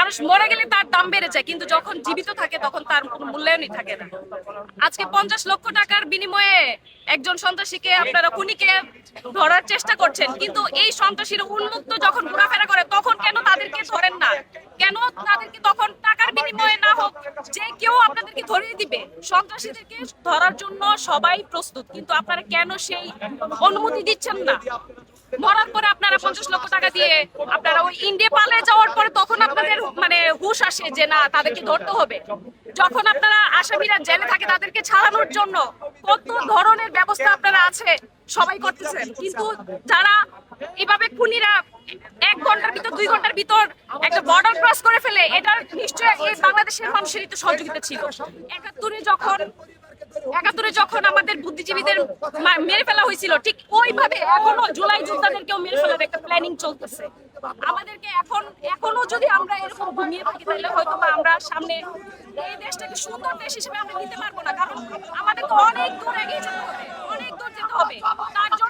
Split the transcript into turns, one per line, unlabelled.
মানুষ মরে গেলে তার দাম বেড়ে যায়, কিন্তু যখন জীবিত থাকে তখন তার কোনো মূল্যায়নই থাকে না। আজকে 50 লক্ষ টাকার বিনিময়ে একজন সন্ত্রাসীকে আপনারা খুনিকে ধরার চেষ্টা করছেন, কিন্তু এই সন্ত্রাসীরা উন্মুক্ত যখন ঘোরাফেরা করে তখন কেন তাদেরকে ধরেন না? কেন তাদেরকে তখন টাকার বিনিময়ে না হোক যে কেউ আপনাদেরকে ধরিয়ে দিবে? সন্ত্রাসীদেরকে ধরার জন্য সবাই প্রস্তুত, কিন্তু আপনারা কেন সেই অনুমতি দিচ্ছেন না? মরার পরে আপনারা 50 লক্ষ টাকা দিয়ে আপনারা ওই ইন্ডিয়া পালিয়ে যাওয়ার পরে তখন আপনাদের মানে হুঁশ আসে যে না, তাদেরকে ধরতে হবে। যখন আপনারা আসামিরা জেলে থাকে তাদেরকে ছাড়ানোর জন্য কত ধরনের ব্যবস্থা আপনারা আছে সবাই করতেছেন, কিন্তু যারা এভাবে খুনিরা 1 ঘন্টার ভিতর 2 ঘন্টার ভিতর একটা বর্ডার ক্রস করে ফেলে, এটা নিশ্চয়ই এই বাংলাদেশের মানুষেরই তো সহযোগিতা ছিল। 71-এ যখন আমাদের বুদ্ধিজীবীদের মেরে ফেলা হয়েছিল, ঠিক ওইভাবে এখনো জুলাই যোদ্ধাদেরকেও মেরে ফেলার একটা প্ল্যানিং চলতেছে। আমাদেরকে এখনো যদি আমরা এরকম ঘুমিয়ে থাকি তাহলে হয়তো বা আমরা সামনে এই দেশটাকে সুন্দর দেশ হিসেবে আমরা নিতে পারবো না, কারণ আমাদেরকে অনেক দূর এগিয়ে যেতে হবে, অনেক দূর যেতে হবে। তার জন্য